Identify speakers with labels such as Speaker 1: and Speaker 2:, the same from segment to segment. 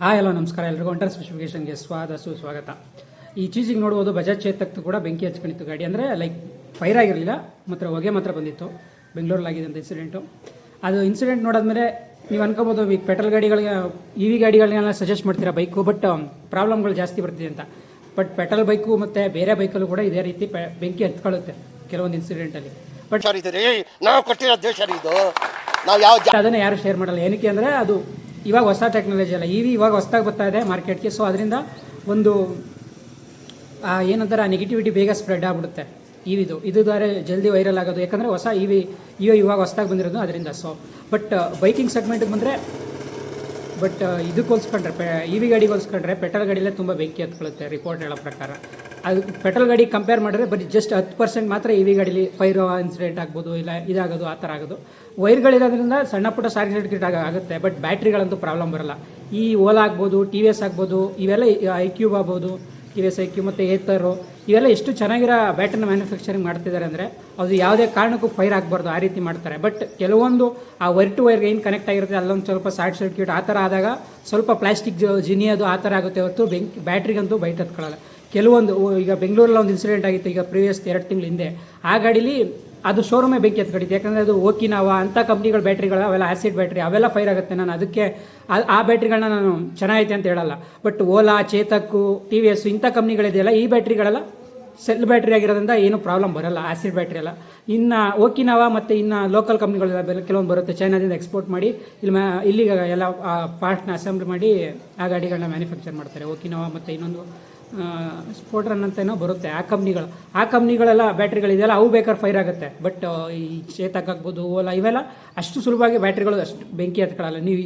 Speaker 1: Hello ನಮಸ್ಕಾರ ಎಲ್ರಿಗೂ ಅಂಟರ್ ಸ್ಪೆಸಿಫಿಕೇಷನ್ಗೆ ಸುಸ್ವಾಗತ. ಈ ಚೀಸಿಗೆ ನೋಡ್ಬೋದು ಬಜಾಜ್ ಚೇತಕ್ತು ಕೂಡ ಬೆಂಕಿ ಹಚ್ಕೊಂಡಿತ್ತು ಗಾಡಿ. ಅಂದರೆ ಲೈಕ್ ಫೈರ್ ಆಗಿರಲಿಲ್ಲ, ಮಾತ್ರ ಹೊಗೆ ಮಾತ್ರ ಬಂದಿತ್ತು. ಬೆಂಗಳೂರಲ್ಲಾಗಿದೆ ಅಂತ ಇನ್ಸಿಡೆಂಟು. ಅದು ಇನ್ಸಿಡೆಂಟ್ ನೋಡಿದ್ಮೇಲೆ ನೀವು ಅನ್ಕೋಬೋದು ಈ ಪೆಟ್ರೋಲ್ ಗಾಡಿಗಳಿಗೆ ಇ ವಿ ಗಾಡಿಗಳನ್ನೆಲ್ಲ ಸಜೆಸ್ಟ್ ಮಾಡ್ತೀರಾ ಬೈಕು, ಬಟ್ ಪ್ರಾಬ್ಲಮ್ಗಳು ಜಾಸ್ತಿ ಬರ್ತಿದೆ ಅಂತ. ಬಟ್ ಪೆಟ್ರೋಲ್ ಬೈಕು ಮತ್ತು ಬೇರೆ ಬೈಕಲ್ಲೂ ಕೂಡ ಇದೇ ರೀತಿ ಬೆಂಕಿ ಹತ್ಕೊಳ್ಳುತ್ತೆ ಕೆಲವೊಂದು ಇನ್ಸಿಡೆಂಟಲ್ಲಿ. ಬಟ್
Speaker 2: ನಾವು ಕೊಟ್ಟಿರೋ ದೇಶ ಇದು, ನಾವು ಯಾವ
Speaker 1: ಅದನ್ನು ಯಾರು ಶೇರ್ ಮಾಡಲ್ಲ. ಏನಕ್ಕೆ ಅಂದರೆ ಅದು ಇವಾಗ ಹೊಸ ಟೆಕ್ನಾಲಜಿ ಅಲ್ಲ, ಇವಾಗ ಹೊಸದಾಗಿ ಬರ್ತಾ ಇದೆ ಮಾರ್ಕೆಟ್ಗೆ. ಸೊ ಅದರಿಂದ ಒಂದು ಏನಂತಾರೆ ನೆಗೆಟಿವಿಟಿ ಬೇಗ ಸ್ಪ್ರೆಡ್ ಆಗಿಬಿಡುತ್ತೆ. ಇದು ದಾರೆ ಜಲ್ದಿ ವೈರಲ್ ಆಗೋದು, ಯಾಕಂದರೆ ಹೊಸ ಇವಾಗ ಹೊಸದಾಗಿ ಬಂದಿರೋದು ಅದರಿಂದ. ಸೊ ಬಟ್ ಬೈಕಿಂಗ್ ಸೆಗ್ಮೆಂಟಿಗೆ ಬಂದರೆ ಇದಕ್ಕೆ ಹೋಲಿಸ್ಕೊಂಡ್ರೆ ಇ ವಿ ಗಾಡಿಗೆ ಹೋಲಿಸ್ಕೊಂಡ್ರೆ ಪೆಟ್ರೋಲ್ ಗಾಡಿಯಲ್ಲೇ ತುಂಬ ಬೆಂಕಿ ಹತ್ಕೊಳ್ಳುತ್ತೆ ರಿಪೋರ್ಟ್ ಹೇಳೋ ಪ್ರಕಾರ. ಅದು ಪೆಟ್ರೋಲ್ ಗಾಡಿ ಕಂಪೇರ್ ಮಾಡಿದ್ರೆ ಬರೀ ಜಸ್ಟ್ 10% ಮಾತ್ರ ಇ ವಿ ಗಾಡೀಲಿ ಫೈರ್ ಇನ್ಸಿಡೆಂಟ್ ಆಗ್ಬೋದು, ಇಲ್ಲ ಇದಾಗೋದು, ಆ ಥರ ಆಗೋದು. ವೈರ್ಗಳಿರೋದ್ರಿಂದ ಸಣ್ಣ ಪುಟ್ಟ ಶಾರ್ಟ್ ಸರ್ಕ್ಯೂಟ್ ಆಗುತ್ತೆ, ಬಟ್ ಬ್ಯಾಟ್ರಿಗಳಂತೂ ಪ್ರಾಬ್ಲಮ್ ಬರೋಲ್ಲ. ಈ ಓಲಾ ಆಗ್ಬೋದು, ಟಿ ವಿ ಎಸ್ ಆಗ್ಬೋದು, ಇವೆಲ್ಲ ಐಕ್ಯೂಬ್ ಆಗ್ಬೋದು, ಟಿ ವಿ ಎಸ್ ಐಕ್ಯೂ ಮತ್ತು ಏತರು, ಇವೆಲ್ಲ ಎಷ್ಟು ಚೆನ್ನಾಗಿರೋ ಬ್ಯಾಟ್ರಿನ ಮ್ಯಾನುಫ್ಯಾಕ್ಚರಿಂಗ್ ಮಾಡ್ತಿದ್ದಾರೆ ಅಂದರೆ ಅದು ಯಾವುದೇ ಕಾರಣಕ್ಕೂ ಫೈರ್ ಆಗಬಾರ್ದು, ಆ ರೀತಿ ಮಾಡ್ತಾರೆ. ಬಟ್ ಕೆಲವೊಂದು ಆ ವೈರ್ ಟು ವೈರ್ಗೆ ಏನು ಕನೆಕ್ಟ್ ಆಗಿರುತ್ತೆ ಅಲ್ಲೊಂದು ಸ್ವಲ್ಪ ಶಾರ್ಟ್ ಸರ್ಕ್ಯೂಟ್ ಆ ಥರ ಆದಾಗ ಸ್ವಲ್ಪ ಪ್ಲಾಸ್ಟಿಕ್ ಜಿನಿಯೋದು ಆ ಥರ ಆಗುತ್ತೆ ಹೊರತು ಬ್ಯಾಟ್ರಿಗಂತೂ ಬೈಟ್ ಹತ್ಕೊಳ್ಳಲ್ಲ. ಕೆಲವೊಂದು ಈಗ ಬೆಂಗಳೂರಲ್ಲಿ ಒಂದು ಇನ್ಸಿಡೆಂಟ್ ಆಗಿತ್ತು ಈಗ ಪ್ರೀವಿಯಸ್ 2 ತಿಂಗಳ ಹಿಂದೆ. ಆ ಗಾಡೀಲಿ ಅದು ಶೋರೂಮೇ ಬೆಂಕಿ ಹತ್ಕೊಂಡಿತ್ತು, ಯಾಕಂದರೆ ಅದು ಓಕಿನಾವಾ ಅಂಥ ಕಂಪ್ನಿಗಳ ಬ್ಯಾಟ್ರಿಗಳು ಅವೆಲ್ಲ ಆ್ಯಸಿಡ್ ಬ್ಯಾಟ್ರಿ ಅವೆಲ್ಲ ಫೈರ್ ಆಗುತ್ತೆ. ನಾನು ಅದಕ್ಕೆ ಆ ಬ್ಯಾಟ್ರಿಗಳನ್ನ ನಾನು ಚೆನ್ನಾಗೈತೆ ಅಂತ ಹೇಳಲ್ಲ. But Ola, Chetak, T V S ಇಂಥ ಕಂಪ್ನಿಗಳಿದೆಯಲ್ಲ, ಈ ಬ್ಯಾಟ್ರಿಗಳೆಲ್ಲ ಸೆಲ್ ಬ್ಯಾಟ್ರಿ ಆಗಿರೋದ್ರಿಂದ ಏನು ಪ್ರಾಬ್ಲಮ್ ಬರೋಲ್ಲ, ಆ್ಯಸಿಡ್ ಬ್ಯಾಟ್ರಿ ಎಲ್ಲ. ಇನ್ನು ಓಕಿನಾವಾ ಮತ್ತು ಇನ್ನು ಲೋಕಲ್ ಕಂಪ್ನಿಗಳೆಲ್ಲ ಕೆಲವೊಂದು ಬರುತ್ತೆ, ಚೈನಾದಿಂದ ಎಕ್ಸ್ಪೋರ್ಟ್ ಮಾಡಿ ಇಲ್ಲಿಗೆ ಎಲ್ಲ ಪಾರ್ಟ್ನ ಅಸೆಂಬ್ಲಿ ಮಾಡಿ ಆ ಗಾಡಿಗಳನ್ನ ಮ್ಯಾನುಫ್ಯಾಕ್ಚರ್ ಮಾಡ್ತಾರೆ. ಓಕಿನಾವಾ ಮತ್ತು ಇನ್ನೊಂದು ಸ್ಪೋಟ್ರನ್ ಅಂತ ಏನೋ ಬರುತ್ತೆ, ಆ ಕಂಪ್ನಿಗಳೆಲ್ಲ ಬ್ಯಾಟ್ರಿಗಳಿದೆಯಲ್ಲ ಅವು ಬೇಕಾದ್ರೆ ಫೈರ್ ಆಗುತ್ತೆ. ಬಟ್ ಈ ಚೇತಕ್ ಆಗ್ಬೋದು, ಓಲಾ, ಇವೆಲ್ಲ ಅಷ್ಟು ಸುಲಭವಾಗಿ ಬ್ಯಾಟ್ರಿಗಳು ಅಷ್ಟು ಬೆಂಕಿ ಹತ್ಕೊಳ್ಳಲ್ಲ. ನೀವು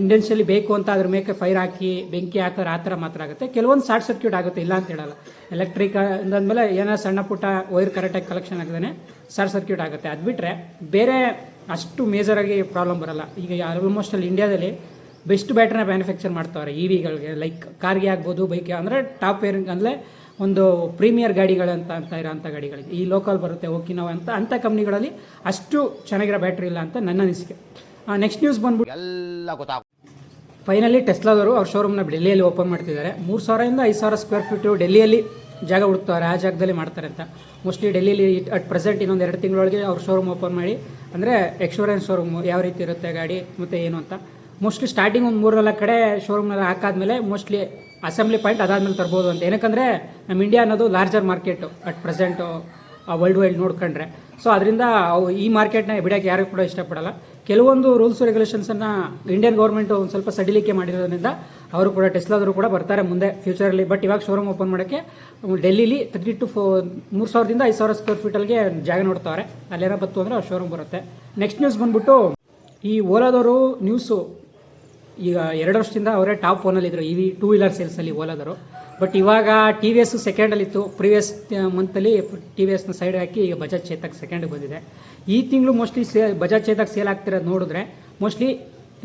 Speaker 1: ಇಂಡೆನ್ಷಿಯಲಿ ಬೇಕು ಅಂತ ಅದ್ರ ಮೇಲೆ ಫೈರ್ ಹಾಕಿ ಬೆಂಕಿ ಹಾಕೋರು ಆ ಥರ ಮಾತ್ರ ಆಗುತ್ತೆ. ಕೆಲವೊಂದು ಶಾರ್ಟ್ ಸರ್ಕ್ಯೂಟ್ ಆಗುತ್ತೆ, ಇಲ್ಲ ಅಂತ ಹೇಳಲ್ಲ. ಎಲೆಕ್ಟ್ರಿಕ್ ಅಂದಾದ್ಮೇಲೆ ಏನೋ ಸಣ್ಣ ಪುಟ್ಟ ವೈರ್ ಕರೆಕ್ಟಾಗಿ ಕಲೆಕ್ಷನ್ ಆಗದೇ ಶಾರ್ಟ್ ಸರ್ಕ್ಯೂಟ್ ಆಗುತ್ತೆ. ಅದು ಬಿಟ್ಟರೆ ಬೇರೆ ಅಷ್ಟು ಮೇಜರಾಗಿ ಪ್ರಾಬ್ಲಮ್ ಬರೋಲ್ಲ. ಈಗ ಆಲ್ಮೋಸ್ಟ್ ಅಲ್ಲಿ ಇಂಡಿಯಾದಲ್ಲಿ ಬೆಸ್ಟ್ ಬ್ಯಾಟ್ರಿನ ಮ್ಯಾನುಫ್ಯಾಕ್ಚರ್ ಮಾಡ್ತಾವ್ರೆ ಇ ವಿಗಳಿಗೆ, ಲೈಕ್ ಕಾರ್ಗೆ ಆಗ್ಬೋದು, ಬೈಕ್ಗೆ ಅಂದರೆ ಟಾಪ್ ವೇರಿಂಗ್ ಅಂದರೆ ಒಂದು ಪ್ರೀಮಿಯರ್ ಗಾಡಿಗಳಂತ ಇರೋಂಥ ಗಾಡಿಗಳಿಗೆ. ಈ ಲೋಕಲ್ ಬರುತ್ತೆ ಓಕಿನಾವಾ ಅಂಥ ಕಂಪ್ನಿಗಳಲ್ಲಿ ಅಷ್ಟು ಚೆನ್ನಾಗಿರೋ ಬ್ಯಾಟ್ರಿ ಇಲ್ಲ ಅಂತ ನನ್ನ ಅನಿಸಿಕೆ. ನೆಕ್ಸ್ಟ್ ನ್ಯೂಸ್ ಬಂದ್ಬಿಟ್ಟು
Speaker 2: ಎಲ್ಲ ಗೊತ್ತಾಗ
Speaker 1: ಫೈನಲಿ ಟೆಸ್ಲಾದವರು ಅವ್ರ ಶೋರೂಮ್ನ ಡೆಲ್ಲಿಯಲ್ಲಿ ಓಪನ್ ಮಾಡ್ತಿದ್ದಾರೆ. 3,000 ಇಂದ 5,000 ಸ್ಕ್ವೇರ್ ಫೀಟು ಡೆಲ್ಲಿಯಲ್ಲಿ ಜಾಗ ಹುಡುಕ್ತಾರೆ, ಆ ಜಾಗದಲ್ಲಿ ಮಾಡ್ತಾರೆ ಅಂತ. ಮೋಸ್ಟ್ಲಿ ಡೆಲ್ಲಿಲಿ ಅಟ್ ಪ್ರೆಸೆಂಟ್ ಇನ್ನೊಂದು 2 ತಿಂಗಳೊಳಗೆ ಅವ್ರ ಶೋರೂಮ್ ಓಪನ್ ಮಾಡಿ, ಅಂದರೆ ಎಕ್ಸ್ಪೀರಿಯನ್ಸ್ ಶೋರೂಮ್ ಯಾವ ರೀತಿ ಇರುತ್ತೆ ಗಾಡಿ ಮತ್ತು ಏನು ಅಂತ. ಮೋಸ್ಟ್ಲಿ ಸ್ಟಾರ್ಟಿಂಗ್ ಒಂದು 3-4 ಕಡೆ ಶೋರೂಮ್ನೆಲ್ಲ ಹಾಕಾದ್ಮೇಲೆ ಮೋಸ್ಟ್ಲಿ ಅಸೆಂಬ್ಲಿ ಪಾಯಿಂಟ್ ಅದಾದ್ಮೇಲೆ ತರ್ಬೋದು ಅಂತ. ಏನಕ್ಕಂದರೆ ನಮ್ಮ ಇಂಡಿಯಾ ಅನ್ನೋದು larger market at present world wide ನೋಡ್ಕೊಂಡ್ರೆ. ಸೊ ಅದರಿಂದ ಈ ಮಾರ್ಕೆಟ್ನ ಬಿಡೋಕ್ಕೆ ಯಾರು ಕೂಡ ಇಷ್ಟಪಡಲ್ಲ. ಕೆಲವೊಂದು ರೂಲ್ಸ್ ರೆಗ್ಯುಲೇಷನ್ಸನ್ನು ಇಂಡಿಯನ್ ಗೌರ್ಮೆಂಟು ಒಂದು ಸ್ವಲ್ಪ ಸಡಿಲಿಕೆ ಮಾಡಿರೋದ್ರಿಂದ ಅವರು ಕೂಡ ಟೆಸ್ಲಾದರು ಕೂಡ ಬರ್ತಾರೆ ಮುಂದೆ ಫ್ಯೂಚರಲ್ಲಿ. ಬಟ್ ಇವಾಗ ಶೋರೂಮ್ ಓಪನ್ ಮಾಡೋಕ್ಕೆ ಡೆಲ್ಲಿಲಿ 3,000 ಇಂದ 5,000 ಸ್ಕ್ವೇರ್ ಫೀಟಲ್ಗೆ ಜಾಗ ನೋಡ್ತಾರೆ. ಅಲ್ಲೇನೋ ಬತ್ತು ಅಂದರೆ ಅವ್ರ ಶೋರೂಮ್ ಬರುತ್ತೆ. ನೆಕ್ಸ್ಟ್ ನ್ಯೂಸ್ ಬಂದ್ಬಿಟ್ಟು ಈ ಓಲಾದವರು ನ್ಯೂಸು ಈಗ 2 ವರ್ಷದಿಂದ ಅವರೇ ಟಾಪ್ 1ಅಲ್ಲಿದ್ದರು ಈ ಟೂ ವೀಲರ್ ಸೇಲ್ಸಲ್ಲಿ ಓಲಾದರು. ಬಟ್ ಇವಾಗ ಟಿ ವಿ ಎಸ್ ಸೆಕೆಂಡಲ್ಲಿತ್ತು, ಪ್ರೀವಿಯಸ್ ಮಂತಲ್ಲಿ ಟಿ ವಿ ಎಸ್ನ ಸೈಡ್ ಹಾಕಿ ಈಗ ಬಜಾಜ್ ಚೇತಕ್ ಸೆಕೆಂಡ್ಗೆ ಬಂದಿದೆ. ಈ ತಿಂಗಳು ಮೋಸ್ಟ್ಲಿ ಬಜಾಜ್ ಚೇತಕ್ ಸೇಲ್ ಆಗ್ತಿರೋದು ನೋಡಿದ್ರೆ ಮೋಸ್ಟ್ಲಿ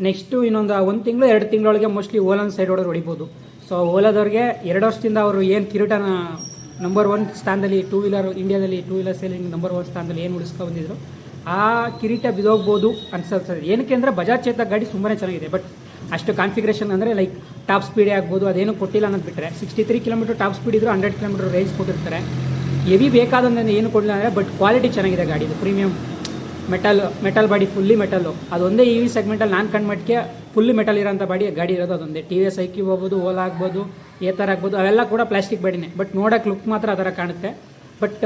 Speaker 1: ನೆಕ್ಸ್ಟು ಇನ್ನೊಂದು 1 ತಿಂಗಳು 2 ತಿಂಗಳೊಳಗೆ ಮೋಸ್ಟ್ಲಿ ಓಲಾನ ಸೈಡ್ ಹೊಡಿಬೋದು. ಸೊ ಓಲಾದವ್ರಿಗೆ 2 ವರ್ಷದಿಂದ ಅವರು ಏನು ಕಿರೀಟನ ನಂಬರ್ 1 ಸ್ಥಾನದಲ್ಲಿ ಇಂಡಿಯಾದಲ್ಲಿ ಟೂ ವೀಲರ್ ಸೇಲಿಂಗ್ ನಂಬರ್ 1 ಸ್ಥಾನದಲ್ಲಿ ಏನು ಉಳಿಸ್ಕೊಂಡಿದ್ರು, ಆ ಕಿರೀಟ ಬಿದೋಗ್ಬೋದು ಅನ್ಸುತ್ತದೆ. ಏನಕ್ಕೆ ಅಂದರೆ ಬಜಾಜ್ ಚೇತಕ್ ಗಾಡಿ ತುಂಬಾ ಚೆನ್ನಾಗಿದೆ, ಬಟ್ ಅಷ್ಟು ಕಾನ್ಫಿಗರೇಷನ್ ಅಂದರೆ ಲೈಕ್ ಟಾಪ್ ಸ್ಪೀಡೇ ಆಗ್ಬೋದು, ಅದೇನು ಕೊಟ್ಟಿಲ್ಲ ಅನ್ನೋದು ಬಿಟ್ಟರೆ 63 ಕಿಲೋಮೀಟರ್ ಟಾಪ್ ಸ್ಪೀಡ್ ಇದ್ದರೂ 100 ಕಿಲೋಮೀಟರ್ ರೇಂಜ್ ಕೊಟ್ಟಿರ್ತಾರೆ. ಹೆವಿ ಬೇಕಾದಂದ್ರೆ ಏನು ಕೊಡಲಿಲ್ಲ ಅಂದರೆ, ಬಟ್ ಕ್ವಾಲಿಟಿ ಚೆನ್ನಾಗಿದೆ ಗಾಡಿದು. Premium metal body, fully metal. ಅದೊಂದೇ ಇ ವಿ ಸೆಗ್ಮೆಂಟಲ್ಲಿ ನಾನು ಕಂಡ್ಮಟ್ಟಿಗೆ ಫುಲ್ಲಿ ಮೆಟಲ್ ಇರೋಂಥ ಗಾಡಿ ಇರೋದು ಅದೊಂದೇ. ಟಿ ವಿ ಎಸ್ ಐಕ್ಯೂಬ್ ಆಗ್ಬೋದು, ಓಲಾ ಆಗ್ಬೋದು, ಏತರ ಆಗ್ಬೋದು, ಅವೆಲ್ಲ ಕೂಡ ಪ್ಲಾಸ್ಟಿಕ್ ಬಾಡಿನೇ. ಬಟ್ ನೋಡೋಕೆ ಲುಕ್ ಮಾತ್ರ ಆ ಥರ ಕಾಣುತ್ತೆ. ಬಟ್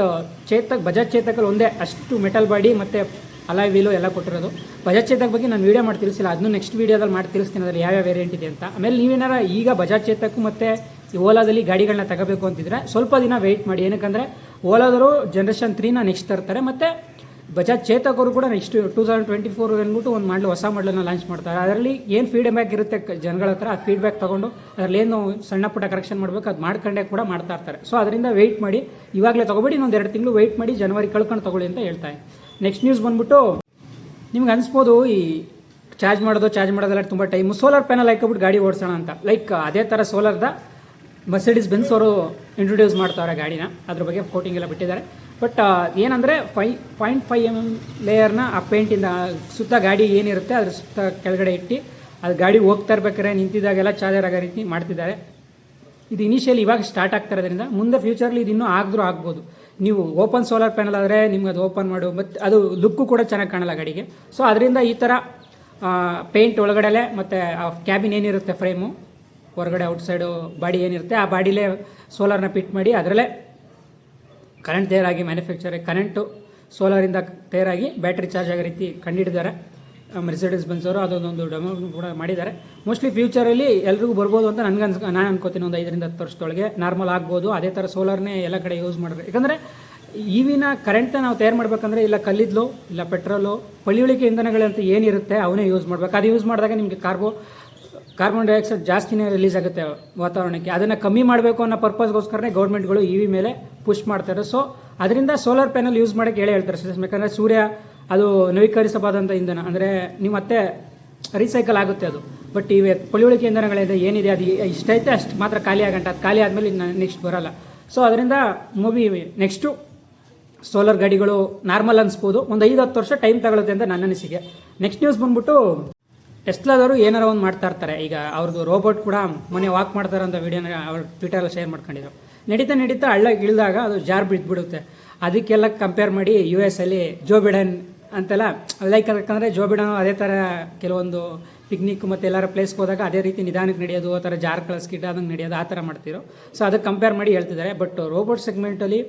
Speaker 1: ಬಜಾಜ್ ಚೇತಕಲ್ಲಿ ಒಂದೇ ಅಷ್ಟು ಮೆಟಲ್ ಬಾಡಿ ಮತ್ತು ಅಲಾಯ್ ವೀಲು ಎಲ್ಲ ಕೊಟ್ಟಿರೋದು. ಬಜಾಜ್ ಚೇತಕ್ ಬಗ್ಗೆ ನಾನು ವೀಡಿಯೋ ಮಾಡಿ ತಿಳಿಸಿಲ್ಲ, ಅದನ್ನು ನೆಕ್ಸ್ಟ್ ವೀಡಿಯೋದಲ್ಲಿ ಮಾಡಿ ತಿಳಿಸ್ತೀನಿ ಅದರಲ್ಲಿ ಯಾವ್ಯಾವ ವೇರಿಯಂಟ್ ಇದೆ ಅಂತ. ಆಮೇಲೆ ನೀವೇನಾರ ಈಗ ಬಜಾಜ್ ಚೇತಕ್ ಮತ್ತು ಈ ಓಲಾದಲ್ಲಿ ಗಾಡಿಗಳನ್ನ ತಗೋಬೇಕು ಅಂತಿದ್ರೆ ಸ್ವಲ್ಪ ದಿನ ವೆಯ್ಟ್ ಮಾಡಿ. ಏನಕ್ಕಂದರೆ ಓಲಾದವರು ಜನರೇಷನ್ 3ನ ನೆಕ್ಸ್ಟ್ ತರ್ತಾರೆ, ಮತ್ತು ಬಜಾಜ್ ಚೇತಕ್ ಅವರು ಕೂಡ ನೆಕ್ಸ್ಟ್ 2024 ಅಂದ್ಬಿಟ್ಟು ಒಂದು ಹೊಸ ಮಾಡಲನ್ನು ಲಾಂಚ್ ಮಾಡ್ತಾರೆ. ಅದರಲ್ಲಿ ಏನು ಫೀಡ್ಬ್ಯಾಕ್ ಇರುತ್ತೆ ಜನಗಳ ಹತ್ರ, ಆ ಫೀಡ್ಬ್ಯಾಕ್ ತೊಗೊಂಡು ಅದರಲ್ಲಿ ಏನು ಸಣ್ಣ ಪುಟ್ಟ ಕರೆಕ್ಷನ್ ಮಾಡಬೇಕು ಅದು ಮಾಡ್ಕೊಂಡೇ ಕೂಡ ಮಾಡ್ತಾ ಇರ್ತಾರೆ. ಸೊ ಅದರಿಂದ ವೆಯ್ಟ್ ಮಾಡಿ, ಇವಾಗಲೇ ತೊಗೊಬೇಡಿ, ಇನ್ನೊಂದು 2 ತಿಂಗಳು ವೆಯ್ಟ್ ಮಾಡಿ, ಜನವರಿ ಕಳ್ಕೊಂಡು ತೊಗೊಳ್ಳಿ ಅಂತ ಹೇಳ್ತಾರೆ. ನೆಕ್ಸ್ಟ್ ನ್ಯೂಸ್ ಬಂದ್ಬಿಟ್ಟು ನಿಮ್ಗೆ ಅನಿಸ್ಬೋದು ಈ ಚಾರ್ಜ್ ಮಾಡೋದೆಲ್ಲ ತುಂಬ ಟೈಮು, ಸೋಲಾರ್ ಪ್ಯಾನಲ್ ಹಾಕೊಬಿಟ್ಟು ಗಾಡಿ ಓಡಿಸೋಣ ಅಂತ. ಲೈಕ್ ಅದೇ ಥರ ಸೋಲಾರ್ದ ಮರ್ಸಿಡೀಸ್ ಬೆನ್ಸ್ ಅವರು ಇಂಟ್ರೊಡ್ಯೂಸ್ ಮಾಡ್ತಾವ್ರೆ ಗಾಡಿನ, ಅದ್ರ ಬಗ್ಗೆ ಕೋಟಿಂಗ್ ಎಲ್ಲ ಬಿಟ್ಟಿದ್ದಾರೆ. ಬಟ್ ಏನಂದರೆ 5.5 mm ಲೇಯರ್ನ ಆ ಪೇಂಟಿಂದ ಸುತ್ತ ಗಾಡಿ ಏನಿರುತ್ತೆ ಅದ್ರ ಸುತ್ತ ಕೆಳಗಡೆ ಇಟ್ಟು ಅದು ಗಾಡಿ ಹೋಗ್ತಾ ಇರ್ಬೇಕಾದ್ರೆ ನಿಂತಿದ್ದಾಗೆಲ್ಲ ಚಾರ್ಜರ್ ಆಗೋ ರೀತಿ ಮಾಡ್ತಿದ್ದಾರೆ. ಇದು ಇನಿಷಿಯಲಿ ಇವಾಗ ಸ್ಟಾರ್ಟ್ ಆಗ್ತಾ ಇರೋದ್ರಿಂದ ಮುಂದೆ ಫ್ಯೂಚರ್ಲಿ ಇದು ಇನ್ನೂ ಆಗ್ಬೋದು. ನೀವು ಓಪನ್ ಸೋಲಾರ್ ಪ್ಯಾನಲ್ ಆದರೆ ನಿಮ್ಗೆ ಅದು ಓಪನ್ ಮಾಡು, ಮತ್ತು ಅದು ಲುಕ್ಕು ಕೂಡ ಚೆನ್ನಾಗಿ ಕಾಣಲ್ಲ ಗಾಡಿಗೆ. ಸೊ ಅದರಿಂದ ಈ ಥರ ಪೇಂಟ್ ಒಳಗಡೆಲೇ ಮತ್ತು ಕ್ಯಾಬಿನ್ ಏನಿರುತ್ತೆ ಫ್ರೇಮು ಹೊರಗಡೆ ಔಟ್ಸೈಡು ಬಾಡಿ ಏನಿರುತ್ತೆ ಆ ಬಾಡಿಲೇ ಸೋಲಾರ್ನ ಫಿಟ್ ಮಾಡಿ ಅದರಲ್ಲೇ ಕರೆಂಟ್ ತಯಾರಾಗಿ ಕರೆಂಟು ಸೋಲಾರಿಂದ ತಯಾರಾಗಿ ಬ್ಯಾಟ್ರಿ ಚಾರ್ಜ್ ಆಗೋ ರೀತಿ ಕಂಡುಹಿಡಿದ್ದಾರೆ ಮೆರ್ಸಿಡಿಸ್ ಬೆಂಜ್ ಅವರು. ಅದೊಂದು ಡೆಮೋ ಕೂಡ ಮಾಡಿದ್ದಾರೆ. ಮೋಸ್ಟ್ಲಿ ಫ್ಯೂಚರಲ್ಲಿ ಎಲ್ರಿಗೂ ಬರ್ಬೋದು ಅಂತ ನಾನು ಅನ್ಕೋತೀನಿ. ಒಂದು 5 ರಿಂದ 10 ವರ್ಷದೊಳಗೆ ನಾರ್ಮಲ್ ಆಗ್ಬೋದು. ಅದೇ ಥರ ಸೋಲಾರ್ನೇ ಎಲ್ಲ ಕಡೆ ಯೂಸ್ ಮಾಡಿದ್ರೆ, ಯಾಕಂದರೆ ಇವಿನ ಕರೆಂಟ್ನ ನಾವು ತಯಾರು ಮಾಡಬೇಕಂದ್ರೆ ಇಲ್ಲ ಕಲ್ಲಿದ್ದಲು ಇಲ್ಲ ಪೆಟ್ರೋಲು ಪಳಿಯುಳಿಕೆ ಇಂಧನಗಳಂತ ಏನಿರುತ್ತೆ ಅವನ್ನೇ ಯೂಸ್ ಮಾಡಬೇಕು. ಅದು ಯೂಸ್ ಮಾಡಿದಾಗ ನಿಮಗೆ ಕಾರ್ಬನ್ ಡೈಆಕ್ಸೈಡ್ ಜಾಸ್ತಿನೇ ರಿಲೀಸ್ ಆಗುತ್ತೆ ವಾತಾವರಣಕ್ಕೆ. ಅದನ್ನು ಕಮ್ಮಿ ಮಾಡಬೇಕು ಅನ್ನೋ ಪರ್ಪಸ್ಗೋಸ್ಕರನೇ ಗೌರ್ಮೆಂಟ್ಗಳು ಇವಿ ಮೇಲೆ ಪುಷ್ ಮಾಡ್ತಾರೆ. ಸೊ ಅದರಿಂದ ಸೋಲಾರ್ ಪ್ಯಾನಲ್ ಯೂಸ್ ಮಾಡೋಕ್ಕೆ ಹೇಳ್ತಾರೆ. ಯಾಕಂದರೆ ಸೂರ್ಯ ಅದು ನವೀಕರಿಸಬಹುದಂಥ ಇಂಧನ, ಅಂದರೆ ನೀವು ಮತ್ತೆ ರೀಸೈಕಲ್ ಆಗುತ್ತೆ ಅದು. ಬಟ್ ಇವೆ ಪಳಿಯುಳಿಕೆ ಇಂಧನಗಳಿಂದ ಏನಿದೆ ಅದು ಇಷ್ಟೈತೆ ಅಷ್ಟು ಮಾತ್ರ ಖಾಲಿ ಆಗಂಟ, ಅದು ಖಾಲಿ ಆದಮೇಲೆ ನೆಕ್ಸ್ಟ್ ಬರೋಲ್ಲ. ಸೊ ಅದರಿಂದ ನೆಕ್ಸ್ಟು ಸೋಲಾರ್ ಗಾಡಿಗಳು ನಾರ್ಮಲ್ ಅನಿಸ್ಬೋದು. ಒಂದು 5-10 ವರ್ಷ ಟೈಮ್ ತಗೊಳುತ್ತೆ ಅಂತ ನನ್ನ ಅನಿಸಿಕೆ. ನೆಕ್ಸ್ಟ್ ನ್ಯೂಸ್ ಬಂದ್ಬಿಟ್ಟು ಟೆಸ್ಲಾದವರು ಏನಾರ ಒಂದು ಮಾಡ್ತಾ ಇರ್ತಾರೆ. ಈಗ ಅವ್ರದ್ದು ರೋಬೋಟ್ ಕೂಡ ಮೊನ್ನೆ ವಾಕ್ ಮಾಡ್ತಾರೆ ಅಂತ ವೀಡಿಯೋನ ಅವ್ರು ಟ್ವಿಟರಲ್ಲಿ ಶೇರ್ ಮಾಡ್ಕೊಂಡಿದ್ರು. ನಡೀತಾ ಹಳ್ಳ ಇಳಿದಾಗ ಅದು ಜಾರ್ ಬಿದ್ದುಬಿಡುತ್ತೆ. ಅದಕ್ಕೆಲ್ಲ ಕಂಪೇರ್ ಮಾಡಿ US ಅಲ್ಲಿ ಜೋ ಬಿಡನ್ ಅಂತೆಲ್ಲ ಲೈಕ್, ಯಾಕಂದರೆ ಜೋ ಬಿಡನ್ ಅದೇ ಥರ ಕೆಲವೊಂದು ಪಿಕ್ನಿಕ್ ಮತ್ತು ಎಲ್ಲರ ಪ್ಲೇಸ್ಗೆ ಹೋದಾಗ ಅದೇ ರೀತಿ ನಿಧಾನಕ್ಕೆ ನಡೆಯೋದು, ಆ ಥರ ಜಾರ್ ಕಳಿಸ್ಕಿಟ್ಟು ಅದಂಗೆ ನಡೆಯೋದು ಆ ಥರ ಮಾಡ್ತಿರೋ. ಸೊ ಅದಕ್ಕೆ ಕಂಪೇರ್ ಮಾಡಿ ಹೇಳ್ತಿದ್ದಾರೆ. ಬಟ್ ರೋಬೋಟ್ ಸೆಗ್ಮೆಂಟಲ್ಲಿ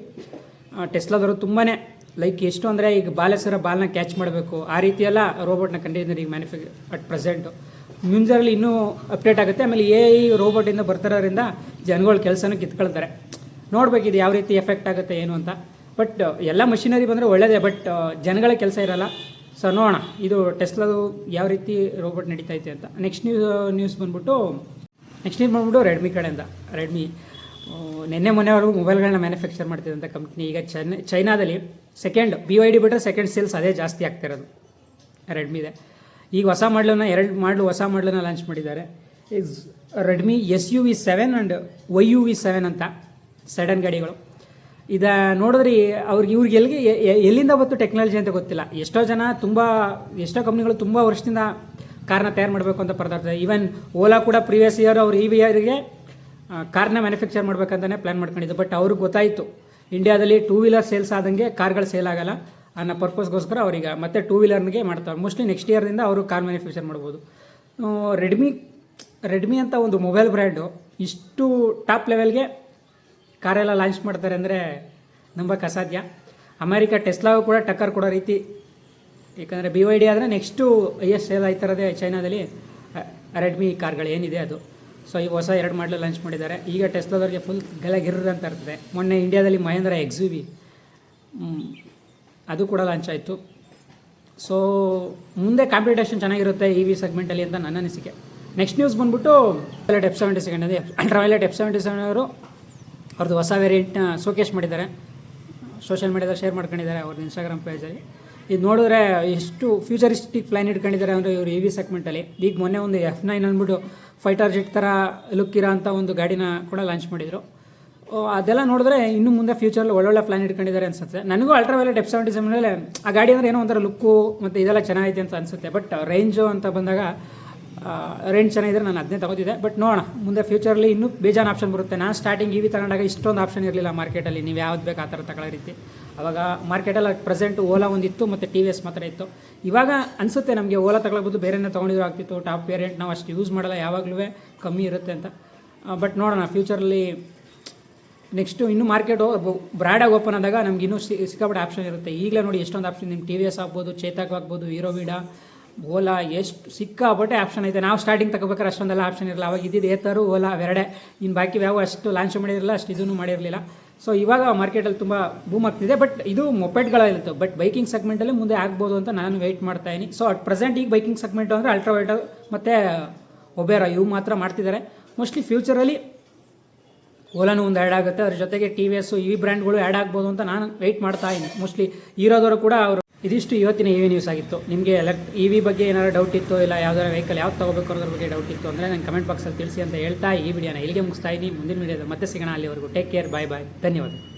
Speaker 1: ಟೆಸ್ಲಾದವರು ತುಂಬಾ ಲೈಕ್ ಎಷ್ಟು ಅಂದರೆ ಈಗ ಬಾಲ್ನ ಕ್ಯಾಚ್ ಮಾಡಬೇಕು ಆ ರೀತಿಯೆಲ್ಲ ರೋಬೋಟ್ನ ಕಂಡಿದ್ದಾರೆ ಈಗ ಅಟ್ ಪ್ರೆಸೆಂಟು. ಫ್ಯೂಚರಲ್ಲಿ ಇನ್ನೂ ಅಪ್ಡೇಟ್ ಆಗುತ್ತೆ. ಆಮೇಲೆ AI ರೋಬೋಟಿಂದ ಬರ್ತಿರೋದ್ರಿಂದ ಜನಗಳ ಕೆಲಸನೂ ಕಿತ್ಕೊಳ್ತಾರೆ. ನೋಡಬೇಕಿದು ಯಾವ ರೀತಿ ಎಫೆಕ್ಟ್ ಆಗುತ್ತೆ ಏನು ಅಂತ. ಬಟ್ ಎಲ್ಲ ಮಷಿನರಿ ಬಂದರೆ ಒಳ್ಳೆಯದೇ, ಬಟ್ ಜನಗಳ ಕೆಲಸ ಇರೋಲ್ಲ. ಸೊ ನೋಡೋಣ ಇದು ಟೆಸ್ಲಾದು ಯಾವ ರೀತಿ ರೋಬೋಟ್ ನಡೀತೈತೆ ಅಂತ. ನೆಕ್ಸ್ಟ್ ನ್ಯೂಸ್ ಬಂದ್ಬಿಟ್ಟು ರೆಡ್ಮಿ ಕಡೆಯಿಂದ. ರೆಡ್ಮಿ ನಿನ್ನೆ ಮೊನ್ನೆವರೆಗೂ ಮೊಬೈಲ್ಗಳನ್ನ ಮ್ಯಾನುಫ್ಯಾಕ್ಚರ್ ಮಾಡ್ತಿದ್ದಂಥ ಕಂಪ್ನಿ ಈಗ ಚೈನಾದಲ್ಲಿ ಸೆಕೆಂಡ್ BYD ಬಿಟ್ಟರೆ ಸೆಕೆಂಡ್ ಸೇಲ್ಸ್ ಅದೇ ಜಾಸ್ತಿ ಆಗ್ತಿರೋದು ರೆಡ್ಮಿದೆ. ಈಗ ಹೊಸ ಹೊಸ ಮಾಡಲನ್ನ ಲಾಂಚ್ ಮಾಡಿದ್ದಾರೆ. Is Redmi SUV7 and YUV7 ಅಂತ ಸೆಡನ್ ಗಾಡಿಗಳು. ಇದು ನೋಡಿದ್ರೆ ಇವ್ರಿಗೆ ಎಲ್ಲಿಂದ ಬಂತು ಟೆಕ್ನಾಲಜಿ ಅಂತ ಗೊತ್ತಿಲ್ಲ. ಎಷ್ಟೋ ಕಂಪ್ನಿಗಳು ತುಂಬ ವರ್ಷದಿಂದ ಕಾರ್ನ ತಯಾರು ಮಾಡಬೇಕು ಅಂತ ಪರದಾಡ್ತಾರೆ. ಈವನ್ ಓಲಾ ಕೂಡ ಪ್ರೀವಿಯಸ್ ಇಯರ್ ಅವ್ರು ಈ ಇಯರ್ಗೆ ಕಾರ್ನ ಮ್ಯಾನುಫ್ಯಾಕ್ಚರ್ ಮಾಡ್ಬೇಕಂತಲೇ ಪ್ಲ್ಯಾನ್ ಮಾಡ್ಕೊಂಡಿದ್ದು. ಬಟ್ ಅವ್ರಿಗೆ ಗೊತ್ತಾಯಿತು ಇಂಡಿಯಾದಲ್ಲಿ 2 ವೀಲರ್ ಸೇಲ್ಸ್ ಆದಂಗೆ ಕಾರ್ಗಳು ಸೇಲ್ ಆಗಲ್ಲ ಅನ್ನೋ ಪರ್ಪಸ್ಗೋಸ್ಕರ ಅವ್ರಿಗೆ ಮತ್ತೆ 2 ವೀಲರ್ನಿಗೆ ಮಾಡ್ತಾರೆ. ಮೋಸ್ಟ್ಲಿ ನೆಕ್ಸ್ಟ್ ಇಯರ್ದಿಂದ ಅವರು ಕಾರ್ ಮ್ಯಾನುಫ್ಯಾಕ್ಚರ್ ಮಾಡ್ಬೋದು. ರೆಡ್ಮಿ ಅಂತ ಒಂದು ಮೊಬೈಲ್ ಬ್ರ್ಯಾಂಡು ಇಷ್ಟು ಟಾಪ್ ಲೆವೆಲ್ಗೆ ಕಾರೆಲ್ಲ ಲಾಂಚ್ ಮಾಡ್ತಾರೆ ಅಂದರೆ ನಂಬಕ್ಕೆ ಅಸಾಧ್ಯ. ಅಮೇರಿಕಾ ಟೆಸ್ಲಾಗೂ ಕೂಡ ಟಕ್ಕರ್ ಕೊಡೋ ರೀತಿ, ಯಾಕಂದರೆ BYD ಆದರೆ ನೆಕ್ಸ್ಟು ಹೈಯೆಸ್ಟ್ ಸೇಲ್ ಆಯ್ತಿರೋದೇ ಚೈನಾದಲ್ಲಿ ರೆಡ್ಮಿ ಕಾರ್ಗಳು ಏನಿದೆ ಅದು. ಸೊ ಈಗ ಹೊಸ 2 ಮಾಡಲ್ ಲಾಂಚ್ ಮಾಡಿದ್ದಾರೆ. ಈಗ ಟೆಸ್ಲಾದವ್ರಿಗೆ ಫುಲ್ ಗಿರ್ರ ಅಂತ ಇರ್ತದೆ. ಮೊನ್ನೆ ಇಂಡಿಯಾದಲ್ಲಿ ಮಹೇಂದ್ರ XUV ಅದು ಕೂಡ ಲಾಂಚ್ ಆಯಿತು. ಸೊ ಮುಂದೆ ಕಾಂಪಿಟೇಷನ್ ಚೆನ್ನಾಗಿರುತ್ತೆ EV ಸೆಗ್ಮೆಂಟಲ್ಲಿ ಅಂತ ನನ್ನ ಅನಿಸಿಕೆ. ನೆಕ್ಸ್ಟ್ ನ್ಯೂಸ್ ಬಂದ್ಬಿಟ್ಟು F-77 ಅದೇ ಅಲ್ಟ್ರಾವೈಲೆಟ್ F-77 ಅವರು ಅವ್ರದ್ದು ಹೊಸ ವೇರಿಯಂಟ್ನ ಶೋಕೇಸ್ ಮಾಡಿದ್ದಾರೆ. ಸೋಷಿಯಲ್ ಮೀಡಿಯಾದಲ್ಲಿ ಶೇರ್ ಮಾಡ್ಕೊಂಡಿದ್ದಾರೆ ಅವ್ರದ್ದು ಇನ್ಸ್ಟಾಗ್ರಾಮ್ ಪೇಜಲ್ಲಿ. ಇದು ನೋಡಿದ್ರೆ ಎಷ್ಟು ಫ್ಯೂಚರಿಸ್ಟಿಕ್ ಪ್ಲ್ಯಾನ್ ಇಟ್ಕೊಂಡಿದ್ದಾರೆ ಅಂದರೆ ಇವರು EV ಸೆಗ್ಮೆಂಟಲ್ಲಿ. ಈಗ ಮೊನ್ನೆ ಒಂದು F9 ಅಂದ್ಬಿಟ್ಟು ಫೈಟರ್ ಜೆಟ್ ಥರ ಲುಕ್ ಇರೋ ಅಂಥ ಒಂದು ಗಾಡಿನ ಕೂಡ ಲಾಂಚ್ ಮಾಡಿದರು. ಅದೆಲ್ಲ ನೋಡಿದ್ರೆ ಇನ್ನು ಮುಂದೆ ಫ್ಯೂಚರಲ್ಲಿ ಒಳ್ಳೊಳ್ಳೆ ಪ್ಲ್ಯಾನ್ ಇಟ್ಕೊಂಡಿದ್ದಾರೆ ಅನಿಸುತ್ತೆ. ನನಗೂ ಅಲ್ಟ್ರಾವೈಲೆಟ್ F-77 ಮೇಲೆ ಆ ಗಾಡಿ ಅಂದರೆ ಏನೋ ಒಂಥರ ಲುಕ್ಕು ಮತ್ತು ಇದೆಲ್ಲ ಚೆನ್ನಾಗೈತೆ ಅಂತ ಅನಿಸುತ್ತೆ. ಬಟ್ ರೇಂಜು ಅಂತ ಬಂದಾಗ ರೇಂಜ್ ಚೆನ್ನಾಗಿದ್ರೆ ನಾನು ಅದನ್ನೇ ತಗೋತಿದ್ದೆ. ಬಟ್ ನೋಡೋಣ ಮುಂದೆ ಫ್ಯೂಚರಲ್ಲಿ ಇನ್ನೂ ಬೇಜಾನ್ ಆಪ್ಷನ್ ಬರುತ್ತೆ. ನಾನು ಸ್ಟಾರ್ಟಿಂಗ್ EV ತಗೊಂಡಾಗ ಇಷ್ಟೊಂದು ಆಪ್ಷನ್ ಇರಲಿಲ್ಲ ಮಾರ್ಕೆಟಲ್ಲಿ. ನೀವು ಯಾವ್ದು ಬೇಕು ಆ ಥರ ತಗೊಳ್ಳೋ ರೀತಿ. ಆವಾಗ ಮಾರ್ಕೆಟಲ್ಲಿ ಪ್ರೆಸೆಂಟ್ ಓಲಾ ಒಂದಿತ್ತು ಮತ್ತು TVS ಮಾತ್ರ ಇತ್ತು. ಇವಾಗ ಅನಿಸುತ್ತೆ ನಮಗೆ ಓಲಾ ತಗೊಳ್ಬೋದು, ಬೇರೆನೇ ತೊಗೊಂಡಿರೋ ಆಗ್ತಿತ್ತು. ಟಾಪ್ ವೇರಿಯಂಟ್ ನಾವು ಅಷ್ಟು ಯೂಸ್ ಮಾಡಲ್ಲ, ಯಾವಾಗಲೂ ಕಮ್ಮಿ ಇರುತ್ತೆ ಅಂತ. ಬಟ್ ನೋಡೋಣ ಫ್ಯೂಚರಲ್ಲಿ ನೆಕ್ಸ್ಟು ಇನ್ನೂ ಮಾರ್ಕೆಟು ಬ್ರಾಡಾಗಿ ಓಪನ್ ಆದಾಗ ನಮ್ಗೆ ಇನ್ನೂ ಸಿಕ್ಕಾಪಟ್ಟೆ ಆಪ್ಷನ್ ಇರುತ್ತೆ. ಈಗಲೇ ನೋಡಿ ಎಷ್ಟೊಂದು ಆಪ್ಷನ್ ನಿಮ್ಮ TVS ಆಗ್ಬೋದು, ಚೇತಕ್ ಆಗ್ಬೋದು, ಹೀರೋವಿಡಾ, ಓಲಾ, ಎಷ್ಟು ಸಿಕ್ಕಾಪಟ್ಟೆ ಆಪ್ಷನ್ ಐತೆ. ನಾವು ಸ್ಟಾರ್ಟಿಂಗ್ ತಗೋಬೇಕಾದ್ರೆ ಅಷ್ಟೊಂದೆಲ್ಲ ಆಪ್ಷನ್ ಇರಲ್ಲ. ಅವಾಗ ಇದ್ದಿದ್ದು ಏತರು ಓಲಾ ಅವೆರಡೆ, ಇನ್ನು ಬಾಕಿ ಯಾವ ಅಷ್ಟು ಲಾಂಚ್ ಮಾಡಿರಲಿಲ್ಲ, ಅಷ್ಟು ಇದನ್ನು ಮಾಡಿರಲಿಲ್ಲ. ಸೊ ಇವಾಗ ಮಾರ್ಕೆಟಲ್ಲಿ ತುಂಬ ಬೂಮ್ ಆಗ್ತಿದೆ. ಬಟ್ ಇದು ಮೊಪೆಟ್ಗಳಾಗಿತ್ತು. ಬಟ್ ಬೈಕಿಂಗ್ ಸೆಗ್ಮೆಂಟಲ್ಲಿ ಮುಂದೆ ಆಗ್ಬೋದು ಅಂತ ನಾನು ವೆಯ್ಟ್ ಮಾಡ್ತಾಯಿದ್ದೀನಿ. ಸೊ ಅಟ್ ಪ್ರೆಸೆಂಟ್ ಈಗ ಬೈಕಿಂಗ್ ಸೆಗ್ಮೆಂಟು ಅಂದರೆ ಅಲ್ಟ್ರಾವೈಟ್ ಮತ್ತು ಒಬೇರಾ ಇವು ಮಾತ್ರ ಮಾಡ್ತಿದ್ದಾರೆ. ಮೋಸ್ಟ್ಲಿ ಫ್ಯೂಚರಲ್ಲಿ ಓಲಾನು ಒಂದು ಆ್ಯಡ್ ಆಗುತ್ತೆ, ಅದ್ರ ಜೊತೆಗೆ TVS EV ಬ್ರ್ಯಾಂಡ್ಗಳು ಆ್ಯಡ್ ಆಗ್ಬೋದು ಅಂತ ನಾನು ವೆಯ್ಟ್ ಮಾಡ್ತಾ ಇದ್ದೀನಿ. ಮೋಸ್ಟ್ಲಿ ಇರೋದವರು ಕೂಡ ಅವರು. ಇದಿಷ್ಟು ಇವತ್ತಿನ EV ನ್ಯೂಸ್ ಆಗಿತ್ತು. ನಿಮಗೆ EV ಬಗ್ಗೆ ಏನಾದ್ರು ಡೌಟ್ ಇತ್ತು, ಇಲ್ಲ ಯಾವ್ದಾರ ವೆಹಿಕಲ್ ಯಾವ್ದು ತೊಗೋಬೇಕು ಅನ್ನೋದ್ರ ಬಗ್ಗೆ ಡೌಟ್ ಇತ್ತು ಅಂದರೆ ನಾನು ಕಮೆಂಟ್ ಬಾಕ್ಸಲ್ಲಿ ತಿಳಿಸಿ ಅಂತ ಹೇಳ್ತಾ ಈ ವಿಡಿಯೋನ ಇಲ್ಲಿಗೆ ಮುಗಿಸ್ತಾ ಇದ್ದೀನಿ. ಮುಂದಿನ ವಿಡಿಯೋದಲ್ಲಿ ಮತ್ತೆ ಸಿಗೋಣ. ಅಲ್ಲಿವರೆಗೂ ಟೇಕ್ ಕೇರ್, ಬಾಯ್ ಧನ್ಯವಾದ.